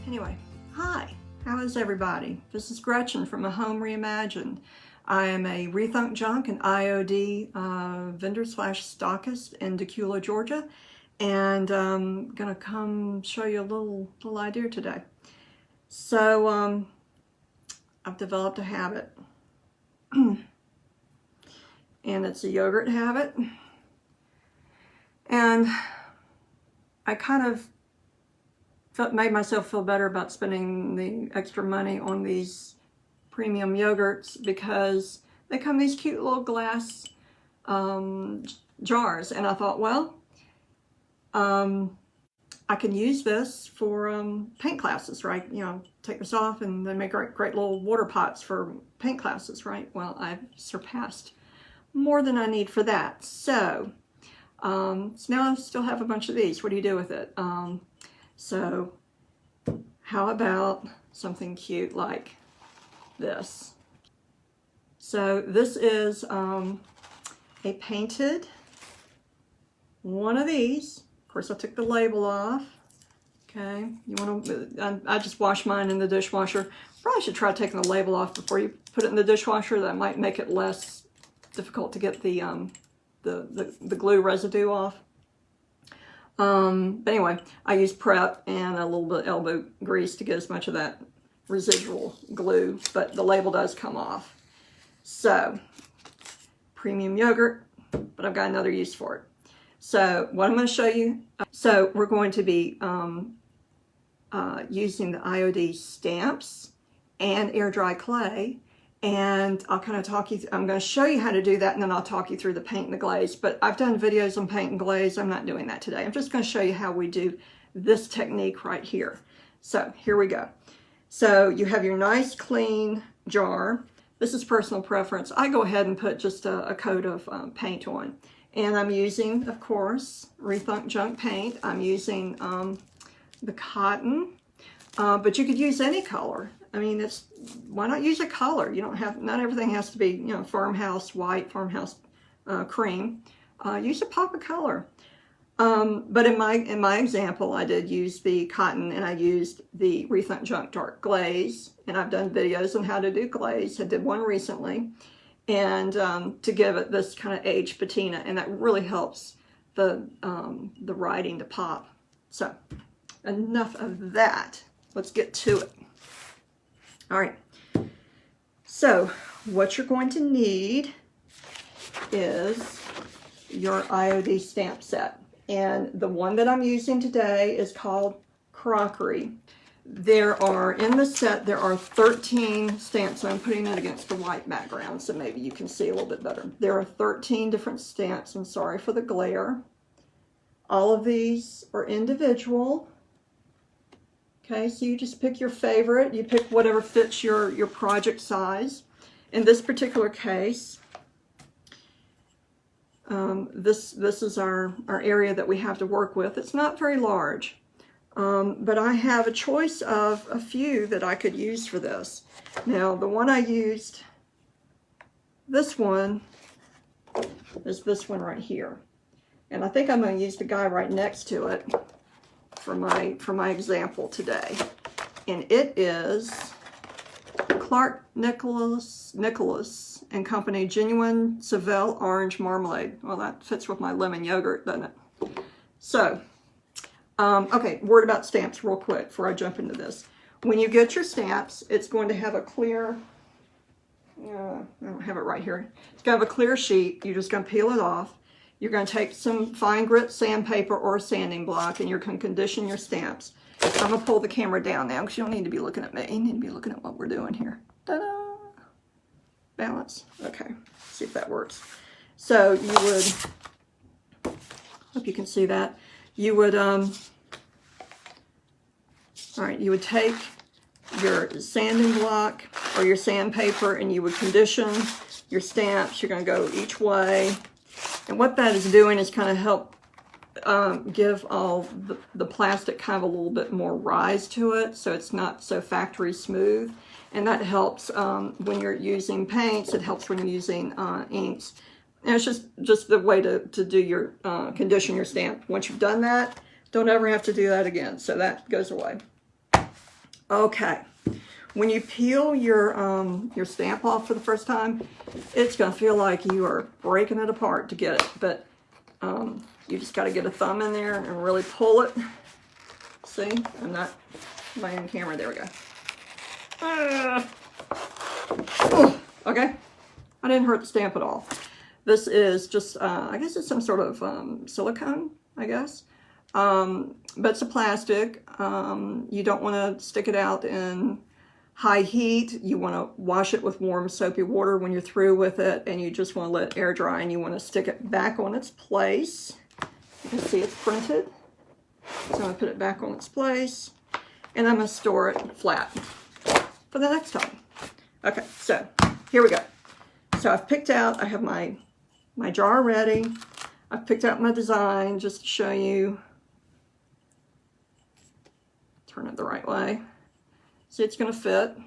Anyway, hi, how is everybody? This is Gretchen from A Home Reimagined. I am a Rethunk Junk and IOD vendor slash stockist in Decula, Georgia, and I'm gonna come show you a little idea today. So I've developed a habit, and it's a yogurt habit, and I kind of made myself feel better about spending the extra money on these premium yogurts because they come in these cute little glass jars, and I thought, well, I can use this for paint classes, right? You know, take this off and they make great little water pots for paint classes, right? Well, I've surpassed more than I need for that. So now I still have a bunch of these. What do you do with it? So how about something cute like this? So this is a painted one of these. Of course, I took the label off. Okay, you want to? I just washed mine in the dishwasher. Probably should try taking the label off before you put it in the dishwasher. That might make it less difficult to get the glue residue off. But anyway, I use Prep and a little bit of elbow grease to get as much of that residual glue, but the label does come off. So, premium yogurt, but I've got another use for it. So, what I'm going to show you, so we're going to be using the IOD stamps and air dry clay. And I'll kind of talk you, I'm going to show you how to do that, and then I'll talk you through the paint and the glaze. But I've done videos on paint and glaze. I'm not doing that today. I'm just going to show you how we do this technique right here. So here we go. So you have your nice clean jar. This is personal preference. I go ahead and put just a coat of paint on. And I'm using, of course, Rethunk Junk paint. I'm using the cotton, but you could use any color. I mean, why not use a color? You don't have, not everything has to be, you know, farmhouse white, farmhouse cream. Use a pop of color. But in my example, I did use the cotton, and I used the Rethunk Junk Dark Glaze, and I've done videos on how to do glaze. I did one recently, and to give it this kind of aged patina, and that really helps the writing to pop. So enough of that. Let's get to it. All right, so what you're going to need is your IOD stamp set. And the one that I'm using today is called Crockery. There are, in the set, there are 13 stamps. I'm putting it against the white background so maybe you can see a little bit better. There are 13 different stamps. I'm sorry for the glare. All of these are individual. Okay, so you just pick your favorite. You pick whatever fits your project size. In this particular case, this is our area that we have to work with. It's not very large, but I have a choice of a few that I could use for this. Now, the one I used, this one, is this one right here. And I think I'm going to use the guy right next to it for my example today, and it is Clark Nicholas and Company Genuine Seville Orange Marmalade. Well, that fits with my lemon yogurt, doesn't it? So, okay, word about stamps real quick before I jump into this. When you get your stamps, it's going to have a clear, I don't have it right here. It's going to have a clear sheet. You're just going to peel it off. You're going to take some fine grit sandpaper or a sanding block, and you're going to condition your stamps. I'm going to pull the camera down now because you don't need to be looking at me. You need to be looking at what we're doing here. Ta-da! Balance. Okay, see if that works. So you would, hope you can see that. You would, all right, you would take your sanding block or your sandpaper, and you would condition your stamps. You're going to go each way. And what that is doing is kind of help give all the plastic kind of a little bit more rise to it, so it's not so factory smooth. And that helps when you're using paints. It helps when you're using inks. And it's just the way to do your condition your stamp. Once you've done that, don't ever have to do that again. So that goes away. Okay, when you peel your stamp off for the first time, it's gonna feel like you are breaking it apart to get it, but you just gotta get a thumb in there and really pull it. See, I'm not laying camera, there we go. Okay, I didn't hurt the stamp at all. This is just, I guess it's some sort of silicone, I guess. But it's a plastic. You don't want to stick it out in high heat. You want to wash it with warm soapy water when you're through with it, and you just want to let it air dry, and you want to stick it back on its place. You can see it's printed. So I'm going to put it back on its place, and I'm going to store it flat for the next time. Okay, so here we go. So I've picked out, I have my jar ready. I've picked out my design just to show you. Turn it the right way. See, it's going to fit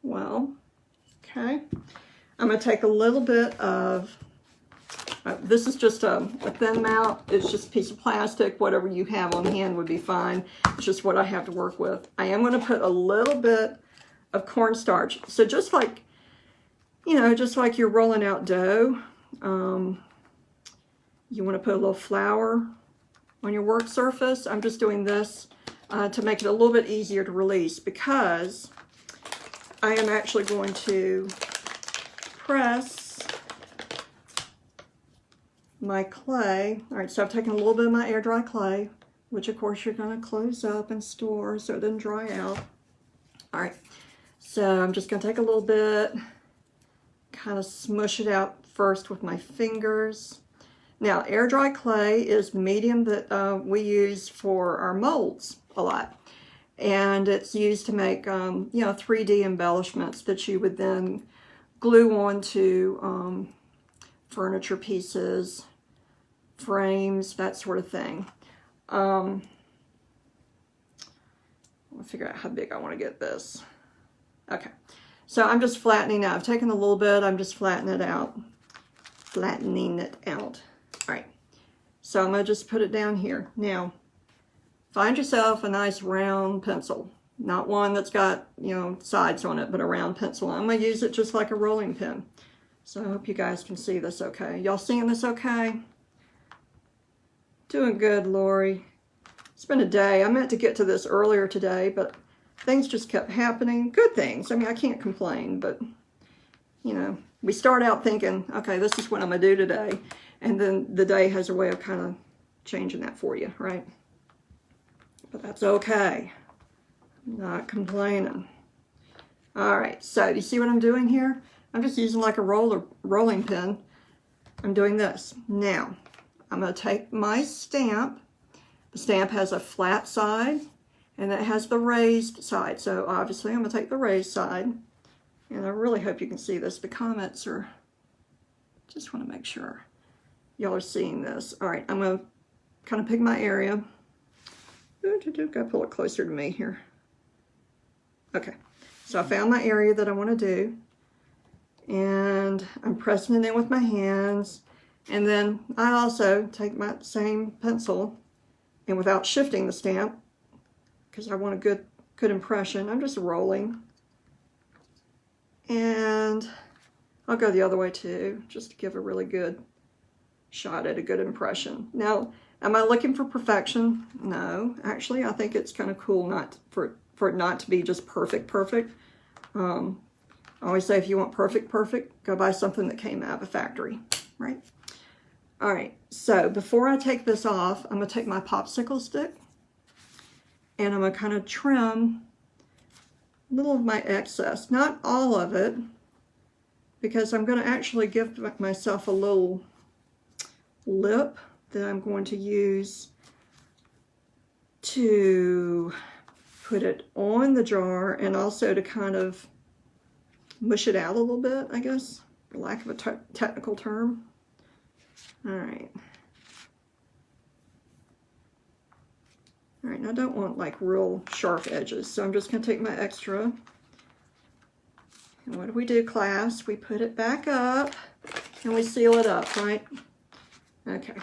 well. Okay. I'm going to take a little bit of, this is just a thin mount. It's just a piece of plastic. Whatever you have on hand would be fine. It's just what I have to work with. I am going to put a little bit of cornstarch. So just like, you know, just like you're rolling out dough, you want to put a little flour on your work surface. I'm just doing this to make it a little bit easier to release, because I am actually going to press my clay. All right, so I've taken a little bit of my air dry clay, which of course you're going to close up and store so it doesn't dry out. All right, so I'm just going to take a little bit, kind of smush it out first with my fingers. Now, air dry clay is medium that we use for our molds a lot, and it's used to make you know, 3D embellishments that you would then glue onto furniture pieces, frames, that sort of thing. I'll figure out how big I want to get this. Okay, so I'm just flattening out. I've taken a little bit, I'm just flattening it out. Flattening it out. All right, so I'm going to just put it down here. Now, find yourself a nice round pencil. Not one that's got, you know, sides on it, but a round pencil. I'm going to use it just like a rolling pin. So I hope you guys can see this okay. Y'all seeing this okay? Doing good, Lori. It's been a day. I meant to get to this earlier today, but things just kept happening. Good things. I mean, I can't complain, but, you know, we start out thinking, okay, this is what I'm going to do today. And then the day has a way of kind of changing that for you, right? But that's okay. I'm not complaining. All right, so you see what I'm doing here? I'm just using like a rolling pin. I'm doing this. Now, I'm going to take my stamp. The stamp has a flat side, and it has the raised side. So obviously I'm going to take the raised side. And I really hope you can see this. The comments are, just want to make sure y'all are seeing this. All right, I'm going to kind of pick my area. Gotta pull it closer to me here. Okay, so I found my area that I want to do. And I'm pressing it in with my hands. And then I also take my same pencil, and without shifting the stamp, because I want a good impression, I'm just rolling. And I'll go the other way too, just to give a really good shot at a good impression. Now, am I looking for perfection? No, actually, I think it's kind of cool not for it not to be just perfect. I always say if you want perfect, go buy something that came out of a factory, right? All right, so before I take this off, I'm gonna take my popsicle stick and I'm gonna kind of trim a little of my excess, not all of it, because I'm gonna actually give myself a little lip that I'm going to use to put it on the jar, and also to kind of mush it out a little bit, I guess, for lack of a technical term. All right. All right, now I don't want like real sharp edges, so I'm just going to take my extra. And what do we do, class? We put it back up and we seal it up, right? Okay.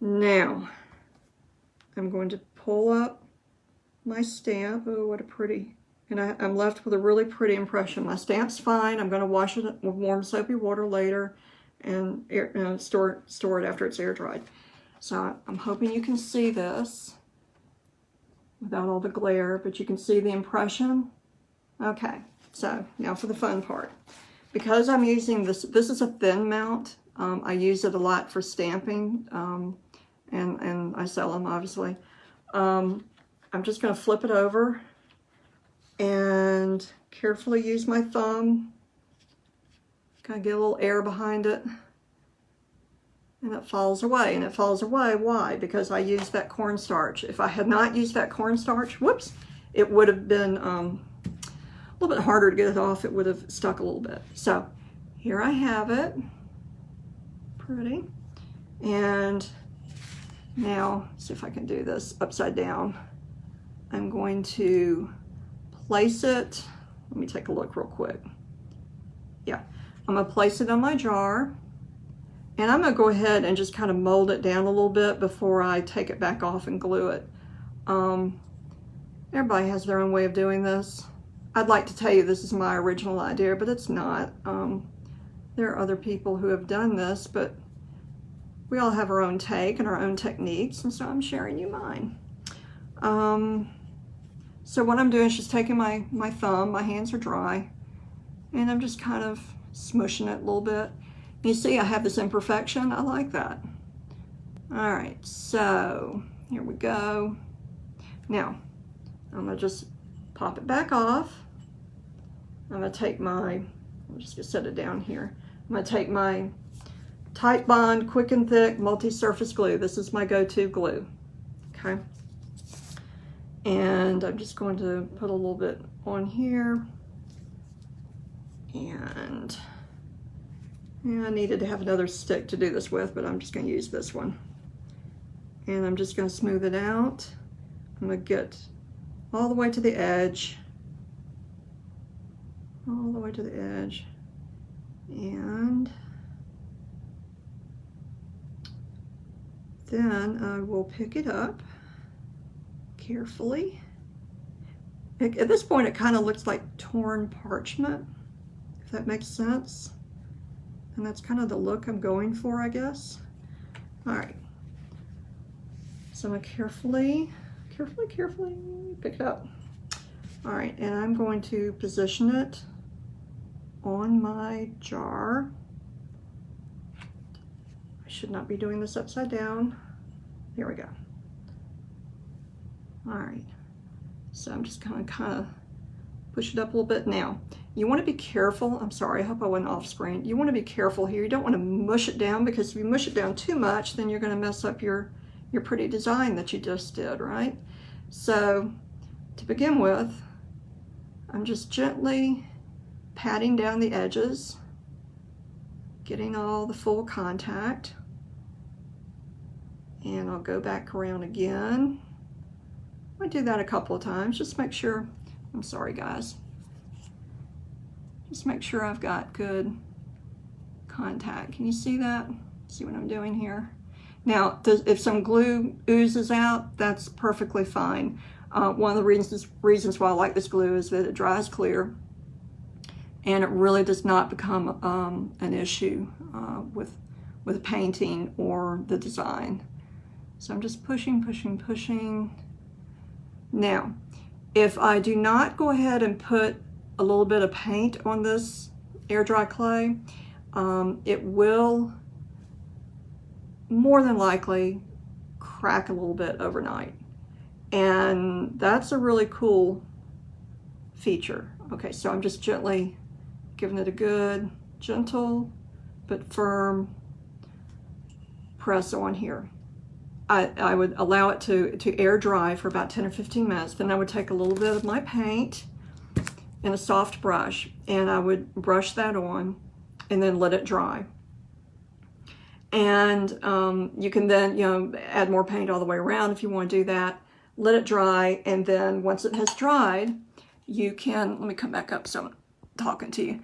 Now, I'm going to pull up my stamp. Oh, what a pretty, and I'm left with a really pretty impression. My stamp's fine. I'm going to wash it with warm soapy water later and store it after it's air dried. So I'm hoping you can see this without all the glare, but you can see the impression. Okay, so now for the fun part. Because I'm using this is a thin mount. I use it a lot for stamping, and I sell them, obviously. I'm just going to flip it over and carefully use my thumb. Kind of get a little air behind it. And it falls away. And it falls away, why? Because I used that cornstarch. If I had not used that cornstarch, whoops, it would have been a little bit harder to get it off. It would have stuck a little bit. So here I have it. Pretty. And now, see if I can do this upside down. I'm going to place it. Let me take a look real quick. Yeah, I'm going to place it on my jar. And I'm going to go ahead and just kind of mold it down a little bit before I take it back off and glue it. Everybody has their own way of doing this. I'd like to tell you this is my original idea, but it's not. There are other people who have done this, but we all have our own take and our own techniques, and so I'm sharing you mine. So what I'm doing is just taking my thumb, my hands are dry, and I'm just kind of smushing it a little bit. You see I have this imperfection. I like that. All right, so here we go. Now, I'm gonna just pop it back off. I'm gonna take I'm just gonna set it down here. I'm gonna take my Tight Bond Quick and Thick multi-surface glue. This is my go-to glue, okay? And I'm just going to put a little bit on here. And I needed to have another stick to do this with, but I'm just going to use this one. And I'm just going to smooth it out. I'm going to get all the way to the edge. All the way to the edge. And then I will pick it up carefully. At this point, it kind of looks like torn parchment, if that makes sense. And that's kind of the look I'm going for, I guess. All right. So I'm going to carefully pick it up. All right, and I'm going to position it on my jar. I should not be doing this upside down. Here we go. All right. So I'm just going to kind of push it up a little bit. Now, you want to be careful. I'm sorry, I hope I wasn't off screen. You want to be careful here. You don't want to mush it down, because if you mush it down too much, then you're going to mess up your pretty design that you just did, right? So to begin with, I'm just gently patting down the edges, getting all the full contact. And I'll go back around again. I do that a couple of times, just make sure, I'm sorry guys, just make sure I've got good contact. Can you see that? See what I'm doing here? Now, if some glue oozes out, that's perfectly fine. One of the reasons why I like this glue is that it dries clear, and it really does not become an issue with painting or the design. So I'm just pushing. Now, if I do not go ahead and put a little bit of paint on this air dry clay, it will more than likely crack a little bit overnight. And that's a really cool feature. Okay, so I'm just gently giving it a good, gentle but firm press on here. I would allow it to air dry for about 10 or 15 minutes. Then I would take a little bit of my paint and a soft brush, and I would brush that on and then let it dry. And you can then, add more paint all the way around if you want to do that. Let it dry, and then once it has dried, you can, let me come back up so I'm talking to you.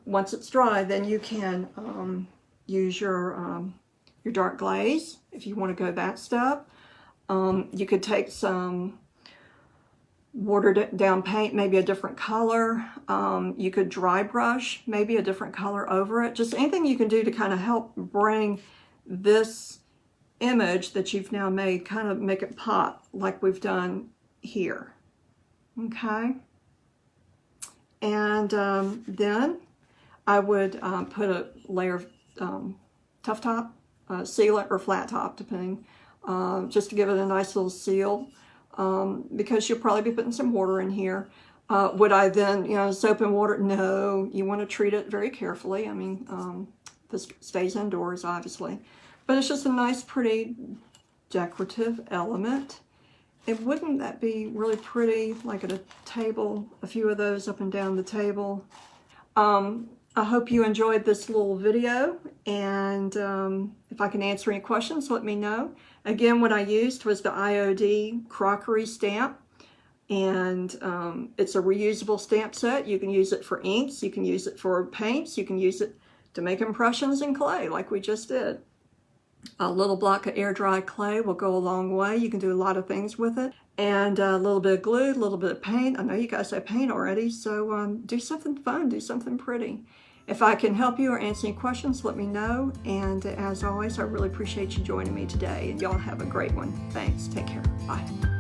Once it's dry, then you can use your dark glaze if you want to go that step. You could take some watered down paint, maybe a different color. You could dry brush, maybe a different color over it. Just anything you can do to kind of help bring this image that you've now made, kind of make it pop like we've done here. Okay. And then I would put a layer of Tuff Top Sealant or Flat Top, depending, just to give it a nice little seal. Because you'll probably be putting some water in here. Would I then, you know, soap and water? No, you want to treat it very carefully. I mean, this stays indoors, obviously. But it's just a nice, pretty, decorative element. And wouldn't that be really pretty, like at a table, a few of those up and down the table? I hope you enjoyed this little video, and if I can answer any questions, let me know. Again, what I used was the IOD Crockery stamp, and it's a reusable stamp set. You can use it for inks, you can use it for paints, you can use it to make impressions in clay like we just did. A little block of air dry clay will go a long way. You can do a lot of things with it. And a little bit of glue, a little bit of paint. I know you guys have paint already, so do something fun, do something pretty. If I can help you or answer any questions, let me know. And as always, I really appreciate you joining me today. And y'all have a great one. Thanks. Take care. Bye.